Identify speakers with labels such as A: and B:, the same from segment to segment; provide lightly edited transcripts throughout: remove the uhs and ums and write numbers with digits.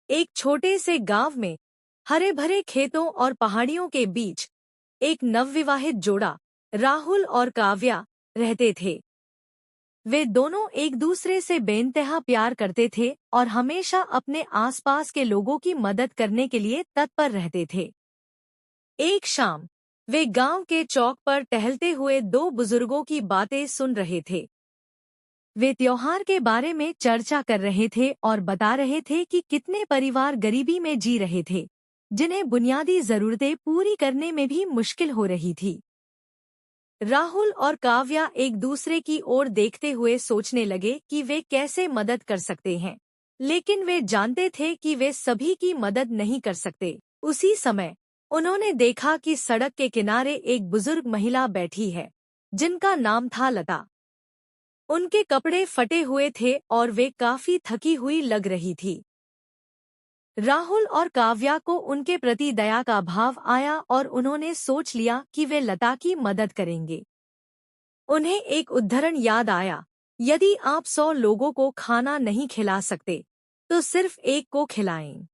A: एक छोटे से गांव में हरे भरे खेतों और पहाड़ियों के बीच एक नवविवाहित जोड़ा राहुल और काव्या रहते थे। वे दोनों एक दूसरे से बेइंतहा प्यार करते थे और हमेशा अपने आसपास के लोगों की मदद करने के लिए तत्पर रहते थे। एक शाम वे गांव के चौक पर टहलते हुए दो बुजुर्गों की बातें सुन रहे थे। वे त्योहार के बारे में चर्चा कर रहे थे और बता रहे थे कि कितने परिवार गरीबी में जी रहे थे, जिन्हें बुनियादी जरूरतें पूरी करने में भी मुश्किल हो रही थी। राहुल और काव्या एक दूसरे की ओर देखते हुए सोचने लगे कि वे कैसे मदद कर सकते हैं, लेकिन वे जानते थे कि वे सभी की मदद नहीं कर सकते। उसी समय उन्होंने देखा कि सड़क के किनारे एक बुजुर्ग महिला बैठी है, जिनका नाम था लता। उनके कपड़े फटे हुए थे और वे काफी थकी हुई लग रही थी। राहुल और काव्या को उनके प्रति दया का भाव आया और उन्होंने सोच लिया कि वे लता की मदद करेंगे। उन्हें एक उद्धरण याद आया, यदि आप 100 लोगों को खाना नहीं खिला सकते तो सिर्फ एक को खिलाएं।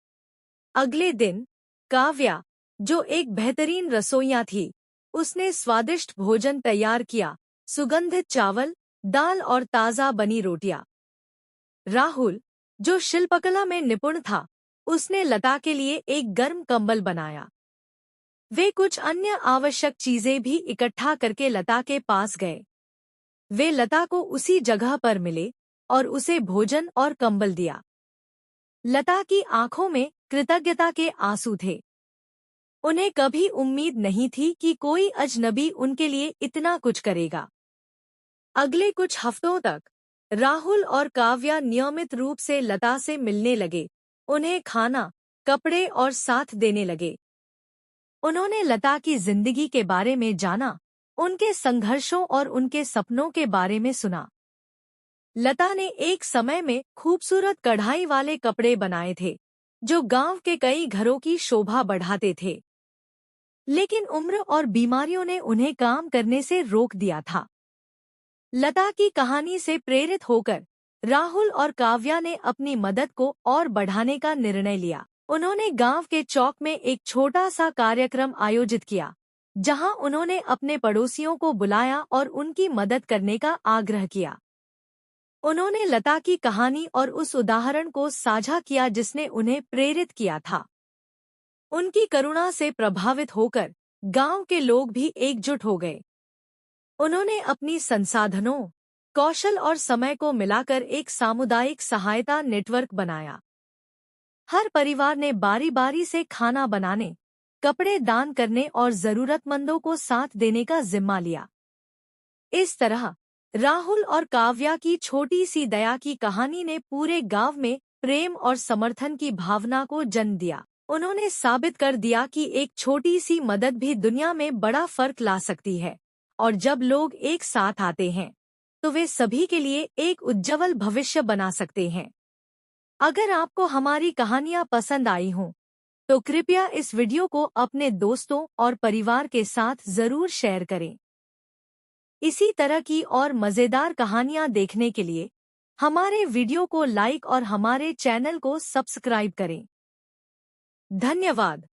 A: अगले दिन काव्या, जो एक बेहतरीन रसोइया थी, उसने स्वादिष्ट भोजन तैयार किया, सुगंधित चावल, दाल और ताज़ा बनी रोटियां। राहुल, जो शिल्पकला में निपुण था, उसने लता के लिए एक गर्म कंबल बनाया। वे कुछ अन्य आवश्यक चीजें भी इकट्ठा करके लता के पास गए। वे लता को उसी जगह पर मिले और उसे भोजन और कंबल दिया। लता की आंखों में कृतज्ञता के आंसू थे। उन्हें कभी उम्मीद नहीं थी कि कोई अजनबी उनके लिए इतना कुछ करेगा। अगले कुछ हफ्तों तक राहुल और काव्या नियमित रूप से लता से मिलने लगे, उन्हें खाना, कपड़े और साथ देने लगे। उन्होंने लता की जिंदगी के बारे में जाना, उनके संघर्षों और उनके सपनों के बारे में सुना। लता ने एक समय में खूबसूरत कढ़ाई वाले कपड़े बनाए थे, जो गांव के कई घरों की शोभा बढ़ाते थे। लेकिन उम्र और बीमारियों ने उन्हें काम करने से रोक दिया था। लता की कहानी से प्रेरित होकर राहुल और काव्या ने अपनी मदद को और बढ़ाने का निर्णय लिया। उन्होंने गांव के चौक में एक छोटा सा कार्यक्रम आयोजित किया, जहां उन्होंने अपने पड़ोसियों को बुलाया और उनकी मदद करने का आग्रह किया। उन्होंने लता की कहानी और उस उदाहरण को साझा किया जिसने उन्हें प्रेरित किया था। उनकी करुणा से प्रभावित होकर गांव के लोग भी एकजुट हो गए। उन्होंने अपनी संसाधनों, कौशल और समय को मिलाकर एक सामुदायिक सहायता नेटवर्क बनाया। हर परिवार ने बारी-बारी से खाना बनाने, कपड़े दान करने और जरूरतमंदों को साथ देने का जिम्मा लिया। इस तरह राहुल और काव्या की छोटी सी दया की कहानी ने पूरे गांव में प्रेम और समर्थन की भावना को जन्म दिया। उन्होंने साबित कर दिया कि एक छोटी सी मदद भी दुनिया में बड़ा फर्क ला सकती है, और जब लोग एक साथ आते हैं तो वे सभी के लिए एक उज्जवल भविष्य बना सकते हैं। अगर आपको हमारी कहानियां पसंद आई हों, तो कृपया इस वीडियो को अपने दोस्तों और परिवार के साथ जरूर शेयर करें। इसी तरह की और मज़ेदार कहानियां देखने के लिए हमारे वीडियो को लाइक और हमारे चैनल को सब्सक्राइब करें। धन्यवाद।